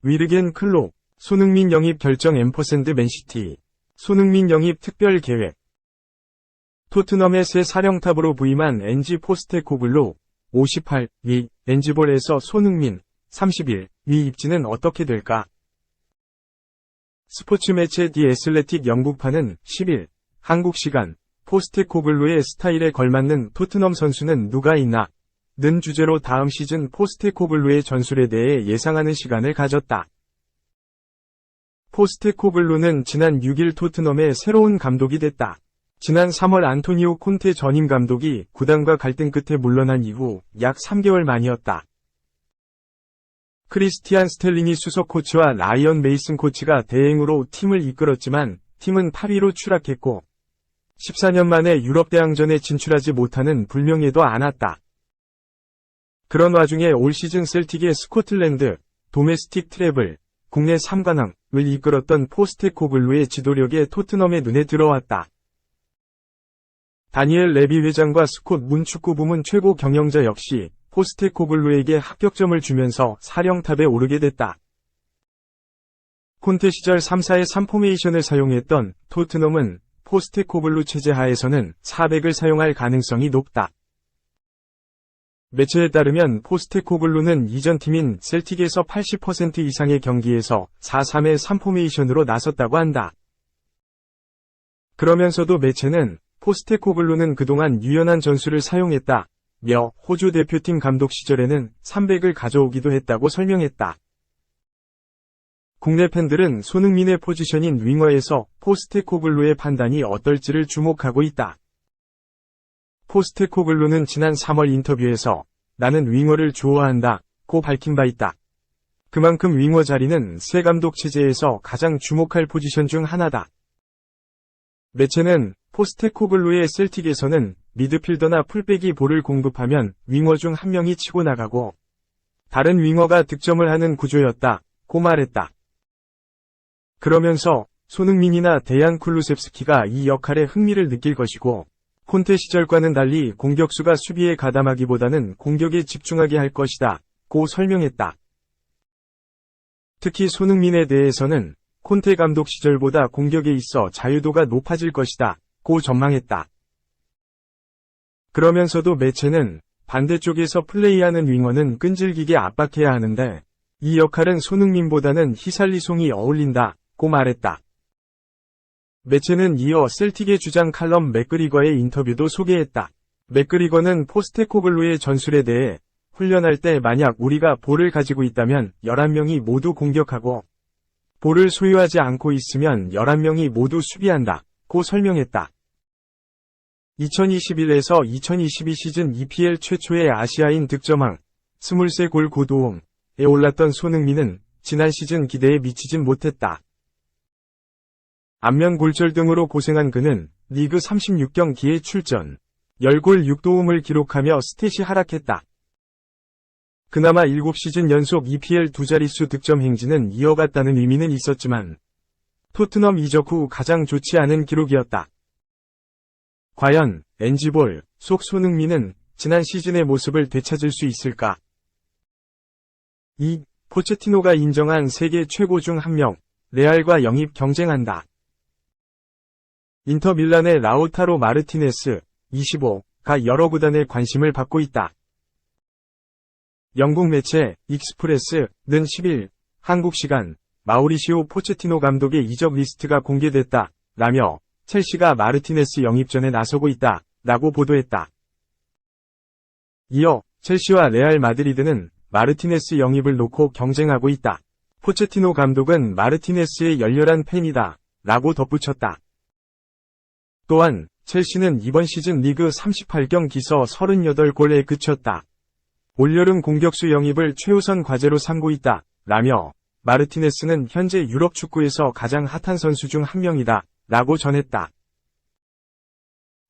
위르겐 클롭, 손흥민 영입 결정 앰퍼샌드 맨시티, 손흥민 영입 특별 계획. 토트넘의 새 사령탑으로 부임한 엔지 포스테코글루, 58위, 엔지볼에서 손흥민, 31위 입지는 어떻게 될까? 스포츠 매체 디 애슬레틱 영국판은 10일, 한국 시간, 포스테코글루의 스타일에 걸맞는 토트넘 선수는 누가 있나? 는 주제로 다음 시즌 포스테코글루의 전술에 대해 예상하는 시간을 가졌다. 포스테코글루는 지난 6일 토트넘의 새로운 감독이 됐다. 지난 3월 안토니오 콘테 전임 감독이 구단과 갈등 끝에 물러난 이후 약 3개월 만이었다. 크리스티안 스텔링이 수석 코치와 라이언 메이슨 코치가 대행으로 팀을 이끌었지만 팀은 8위로 추락했고 14년 만에 유럽 대항전에 진출하지 못하는 불명예도 안았다. 그런 와중에 올 시즌 셀틱의 스코틀랜드, 도메스틱 트래블, 국내 3관왕을 이끌었던 포스테코글루의 지도력에 토트넘의 눈에 들어왔다. 다니엘 레비 회장과 스콧 문 축구부문 최고 경영자 역시 포스테코글루에게 합격점을 주면서 사령탑에 오르게 됐다. 콘테 시절 3-4-3 포메이션을 사용했던 토트넘은 포스테코글루 체제 하에서는 4백을 사용할 가능성이 높다. 매체에 따르면 포스테코글루는 이전 팀인 셀틱에서 80% 이상의 경기에서 4-3-3 포메이션으로 나섰다고 한다. 그러면서도 매체는 포스테코글루는 그동안 유연한 전술을 사용했다. 며 호주 대표팀 감독 시절에는 300을 가져오기도 했다고 설명했다. 국내 팬들은 손흥민의 포지션인 윙어에서 포스테코글루의 판단이 어떨지를 주목하고 있다. 포스테코글루는 지난 3월 인터뷰에서 나는 윙어를 좋아한다 고 밝힌 바 있다. 그만큼 윙어 자리는 새 감독 체제에서 가장 주목할 포지션 중 하나다. 매체는 포스테코글루의 셀틱에서는 미드필더나 풀백이 볼을 공급하면 윙어 중 한 명이 치고 나가고 다른 윙어가 득점을 하는 구조였다 고 말했다. 그러면서 손흥민이나 데얀 쿨루셉스키가 이 역할에 흥미를 느낄 것이고 콘테 시절과는 달리 공격수가 수비에 가담하기보다는 공격에 집중하게 할 것이다 고 설명했다. 특히 손흥민에 대해서는 콘테 감독 시절보다 공격에 있어 자유도가 높아질 것이다 고 전망했다. 그러면서도 매체는 반대쪽에서 플레이하는 윙어는 끈질기게 압박해야 하는데 이 역할은 손흥민보다는 히살리송이 어울린다 고 말했다. 매체는 이어 셀틱의 주장 칼럼 맥그리거의 인터뷰도 소개했다. 맥그리거는 포스테코글루의 전술에 대해 훈련할 때 만약 우리가 볼을 가지고 있다면 11명이 모두 공격하고 볼을 소유하지 않고 있으면 11명이 모두 수비한다 고 설명했다. 2021에서 2022 시즌 EPL 최초의 아시아인 득점왕, 23골 고도움에 올랐던 손흥민은 지난 시즌 기대에 미치진 못했다. 안면 골절 등으로 고생한 그는 리그 36경기에 출전, 10골 6도움을 기록하며 스탯이 하락했다. 그나마 7시즌 연속 EPL 두 자릿수 득점 행진은 이어갔다는 의미는 있었지만 토트넘 이적 후 가장 좋지 않은 기록이었다. 과연 엔지볼 속 손흥민은 지난 시즌의 모습을 되찾을 수 있을까? 포체티노가 인정한 세계 최고 중 한 명, 레알과 영입 경쟁한다. 인터 밀란의 라우타로 마르티네스, 25가 여러 구단의 관심을 받고 있다. 영국 매체 익스프레스는 10일 한국 시간 마우리시오 포체티노 감독의 이적 리스트가 공개됐다 라며 첼시가 마르티네스 영입전에 나서고 있다 라고 보도했다. 이어 첼시와 레알 마드리드는 마르티네스 영입을 놓고 경쟁하고 있다. 포체티노 감독은 마르티네스의 열렬한 팬이다 라고 덧붙였다. 또한 첼시는 이번 시즌 리그 38경기서 38골에 그쳤다. 올여름 공격수 영입을 최우선 과제로 삼고 있다 라며 마르티네스는 현재 유럽 축구에서 가장 핫한 선수 중 한 명이다 라고 전했다.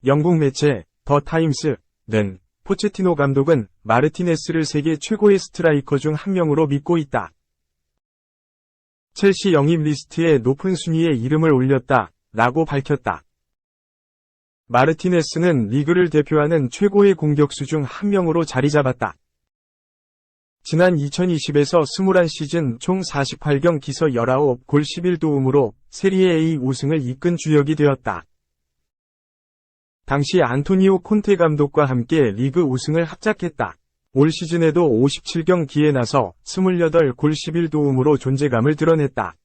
영국 매체 더 타임스는 포체티노 감독은 마르티네스를 세계 최고의 스트라이커 중 한 명으로 믿고 있다. 첼시 영입 리스트에 높은 순위에 이름을 올렸다 라고 밝혔다. 마르티네스는 리그를 대표하는 최고의 공격수 중 한 명으로 자리 잡았다. 지난 2020에서 21시즌 총 48경기서 19골 11도움으로 세리에 A 우승을 이끈 주역이 되었다. 당시 안토니오 콘테 감독과 함께 리그 우승을 합작했다. 올 시즌에도 57경기에 나서 28골 11도움으로 존재감을 드러냈다.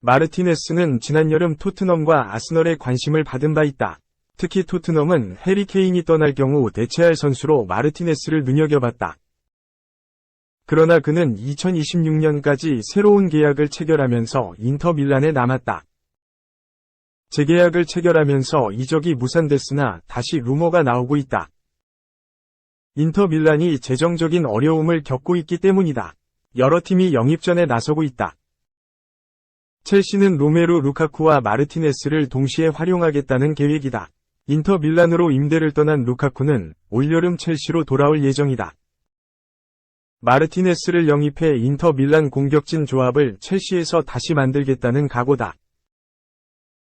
마르티네스는 지난 여름 토트넘과 아스널의 관심을 받은 바 있다. 특히 토트넘은 해리 케인이 떠날 경우 대체할 선수로 마르티네스를 눈여겨봤다. 그러나 그는 2026년까지 새로운 계약을 체결하면서 인터 밀란에 남았다. 재계약을 체결하면서 이적이 무산됐으나 다시 루머가 나오고 있다. 인터 밀란이 재정적인 어려움을 겪고 있기 때문이다. 여러 팀이 영입전에 나서고 있다. 첼시는 로메루 루카쿠와 마르티네스를 동시에 활용하겠다는 계획이다. 인터 밀란으로 임대를 떠난 루카쿠는 올여름 첼시로 돌아올 예정이다. 마르티네스를 영입해 인터 밀란 공격진 조합을 첼시에서 다시 만들겠다는 각오다.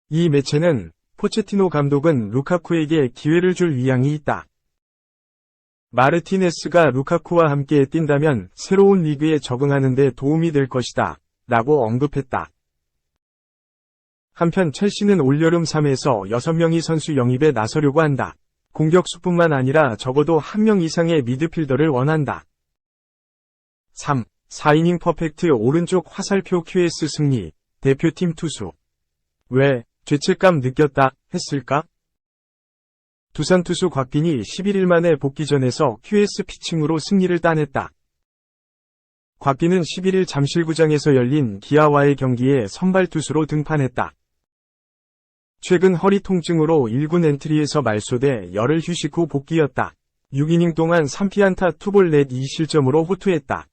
이 매체는 포체티노 감독은 루카쿠에게 기회를 줄 의향이 있다. 마르티네스가 루카쿠와 함께 뛴다면 새로운 리그에 적응하는 데 도움이 될 것이다. 라고 언급했다. 한편 첼시는 올여름 3에서 6명의 선수 영입에 나서려고 한다. 공격수뿐만 아니라 적어도 1명 이상의 미드필더를 원한다. 3. 4이닝 퍼펙트 오른쪽 화살표 QS 승리, 대표팀 투수. 왜, 죄책감 느꼈다, 했을까? 두산 투수 곽빈이 11일 만에 복귀전에서 QS 피칭으로 승리를 따냈다. 곽빈은 11일 잠실구장에서 열린 기아와의 경기에 선발 투수로 등판했다. 최근 허리 통증으로 1군 엔트리에서 말소돼 열흘 휴식 후 복귀였다. 6이닝 동안 3피안타 투볼 넷 2실점으로 호투했다.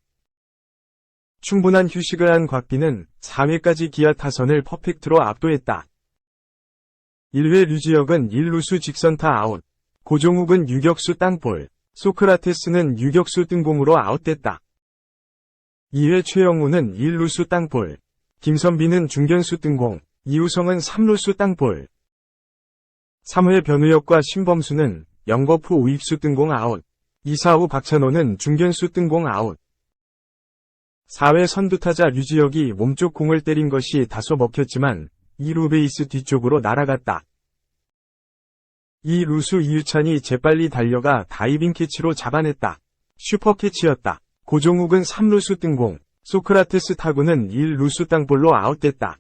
충분한 휴식을 한 곽빈은 4회까지 기아 타선을 퍼펙트로 압도했다. 1회 류지혁은 1루수 직선타 아웃, 고종욱은 유격수 땅볼, 소크라테스는 유격수 뜬공으로 아웃됐다. 2회 최영우는 1루수 땅볼, 김선빈은 중견수 뜬공, 이우성은 3루수 땅볼. 3회 변우혁과 신범수는 영거푸 우익수 뜬공 아웃, 2사후 박찬호는 중견수 뜬공 아웃. 4회 선두타자 류지혁이 몸쪽 공을 때린 것이 다소 먹혔지만 2루 베이스 뒤쪽으로 날아갔다. 2루수 이유찬이 재빨리 달려가 다이빙 캐치로 잡아냈다. 슈퍼캐치였다. 고종욱은 3루수 뜬공, 소크라테스 타구는 1루수 땅볼로 아웃됐다.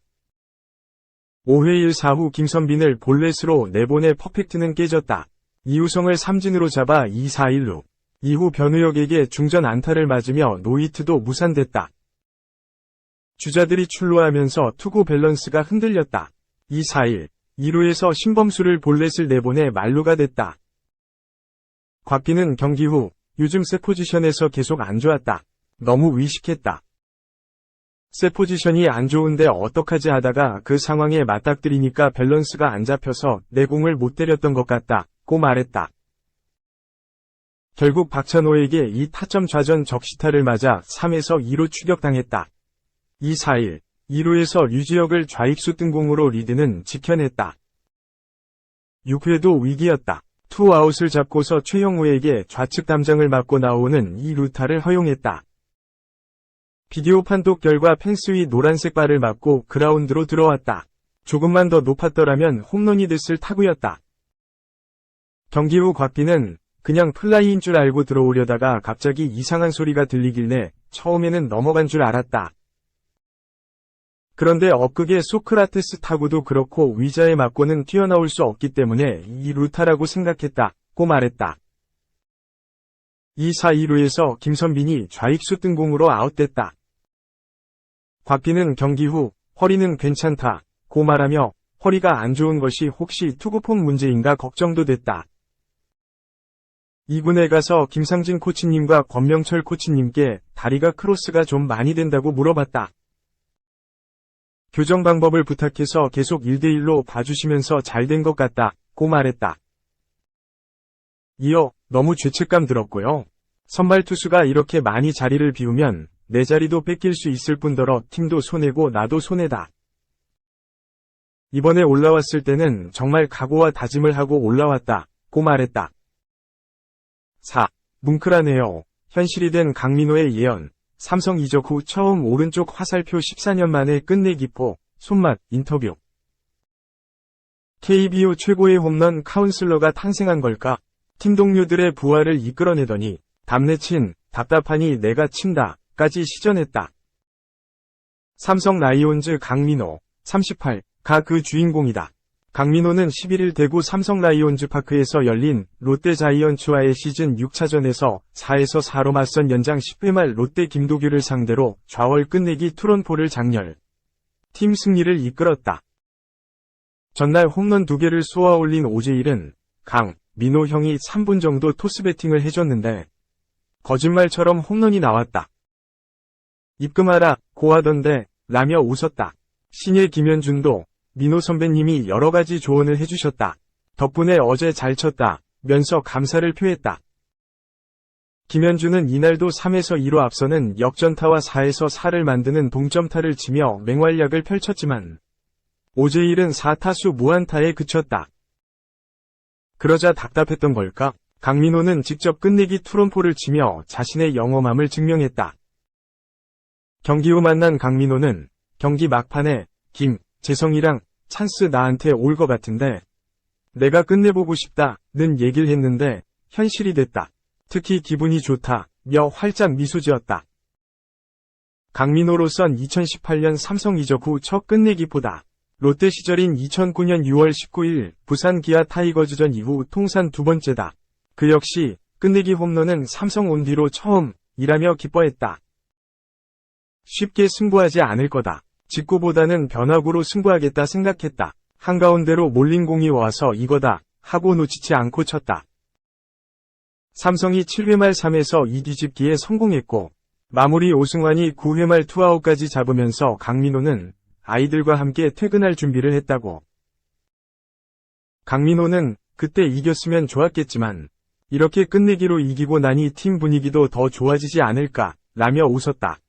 5회 1사후 김선빈을 볼넷으로 내보내 퍼펙트는 깨졌다. 이우성을 삼진으로 잡아 2-4-1루. 이후 변우혁에게 중전 안타를 맞으며 노히트도 무산됐다. 주자들이 출루하면서 투구 밸런스가 흔들렸다. 2-4-1, 2루에서 신범수를 볼넷을 내보내 만루가 됐다. 곽빈은 경기 후 요즘 세 포지션에서 계속 안 좋았다. 너무 위식했다. 세 포지션이 안 좋은데 어떡하지 하다가 그 상황에 맞닥뜨리니까 밸런스가 안 잡혀서 내 공을 못 때렸던 것 같다고 말했다. 결국 박찬호에게 이 타점 좌전 적시타를 맞아 3에서 2루 추격당했다. 2-4-1, 2루에서 류지혁을 좌익수 뜬공으로 리드는 지켜냈다. 6회도 위기였다. 투아웃을 잡고서 최영우에게 좌측 담장을 맞고 나오는 이 루타를 허용했다. 비디오 판독 결과 펜스 위 노란색 발을 맞고 그라운드로 들어왔다. 조금만 더 높았더라면 홈런이 됐을 타구였다. 경기 후 곽빈은 그냥 플라이인 줄 알고 들어오려다가 갑자기 이상한 소리가 들리길래 처음에는 넘어간 줄 알았다. 그런데 엇극의 소크라테스 타구도 그렇고 위자에 맞고는 튀어나올 수 없기 때문에 이 루타라고 생각했다고 말했다. 2-4-2루에서 김선빈이 좌익수 뜬공으로 아웃됐다. 곽빈은 경기 후 허리는 괜찮다고 말하며 허리가 안 좋은 것이 혹시 투구폼 문제인가 걱정도 됐다. 2군에 가서 김상진 코치님과 권명철 코치님께 다리가 크로스가 좀 많이 된다고 물어봤다. 교정 방법을 부탁해서 계속 1대1로 봐주시면서 잘 된 것 같다고 말했다. 이어 너무 죄책감 들었고요. 선발 투수가 이렇게 많이 자리를 비우면 내 자리도 뺏길 수 있을 뿐더러 팀도 손해고 나도 손해다. 이번에 올라왔을 때는 정말 각오와 다짐을 하고 올라왔다, 고 말했다. 4. 뭉클하네요. 현실이 된 강민호의 예언. 삼성 이적 후 처음 오른쪽 화살표 14년 만에 끝내기포, 손맛, 인터뷰. KBO 최고의 홈런 카운슬러가 탄생한 걸까? 팀 동료들의 부활을 이끌어내더니 답내친, 답답하니 내가 친다, 까지 시전했다. 삼성 라이온즈 강민호, 38가 그 주인공이다. 강민호는 11일 대구 삼성 라이온즈 파크에서 열린 롯데 자이언츠와의 시즌 6차전에서 4에서 4로 맞선 연장 10회 말 롯데 김도규를 상대로 좌월 끝내기 투런포를 장렬. 팀 승리를 이끌었다. 전날 홈런 2개를 쏘아 올린 오재일은 민호 형이 3분 정도 토스 배팅을 해줬는데 거짓말처럼 홈런이 나왔다. 입금하라, 고 하던데 라며 웃었다. 신예 김현준도 민호 선배님이 여러가지 조언을 해주셨다. 덕분에 어제 잘 쳤다, 면서 감사를 표했다. 김현준은 이날도 3에서 2로 앞서는 역전타와 4에서 4를 만드는 동점타를 치며 맹활약을 펼쳤지만 오재일은 4타수 무안타에 그쳤다. 그러자 답답했던 걸까? 강민호는 직접 끝내기 투런포를 치며 자신의 영험함을 증명했다. 경기 후 만난 강민호는 경기 막판에 재성이랑 찬스 나한테 올 것 같은데 내가 끝내보고 싶다는 얘기를 했는데 현실이 됐다. 특히 기분이 좋다며 활짝 미소 지었다. 강민호로선 2018년 삼성 이적 후 첫 끝내기포다. 롯데 시절인 2009년 6월 19일 부산 기아 타이거즈전 이후 통산 2번째다. 그 역시 끝내기 홈런은 삼성 온 뒤로 처음이라며 기뻐했다. 쉽게 승부하지 않을 거다. 직구보다는 변화구로 승부하겠다 생각했다. 한가운데로 몰린 공이 와서 이거다 하고 놓치지 않고 쳤다. 삼성이 7회 말 3에서 2 뒤집기에 성공했고 마무리 오승환이 9회 말 투아웃까지 잡으면서 강민호는 아이들과 함께 퇴근할 준비를 했다고. 강민호는 그때 이겼으면 좋았겠지만 이렇게 끝내기로 이기고 나니 팀 분위기도 더 좋아지지 않을까 라며 웃었다.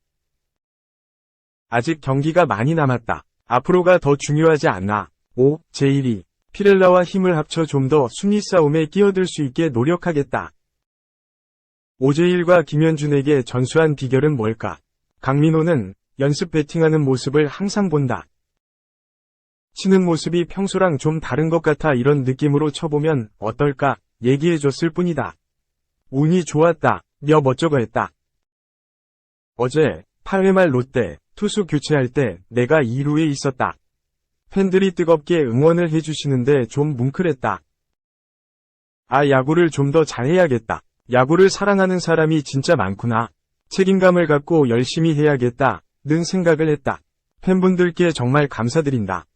아직 경기가 많이 남았다. 앞으로가 더 중요하지 않나. 제1이 피렐라와 힘을 합쳐 좀 더 순위 싸움에 끼어들 수 있게 노력하겠다. 오재일과 김현준에게 전수한 비결은 뭘까? 강민호는 연습 배팅하는 모습을 항상 본다. 치는 모습이 평소랑 좀 다른 것 같아 이런 느낌으로 쳐보면 어떨까 얘기해줬을 뿐이다. 운이 좋았다 며 멋쩍어 했다. 어제 8회 말 롯데 투수 교체할 때 내가 2루에 있었다. 팬들이 뜨겁게 응원을 해주시는데 좀 뭉클했다. 야구를 좀 더 잘해야겠다. 야구를 사랑하는 사람이 진짜 많구나. 책임감을 갖고 열심히 해야겠다 는 생각을 했다. 팬분들께 정말 감사드린다.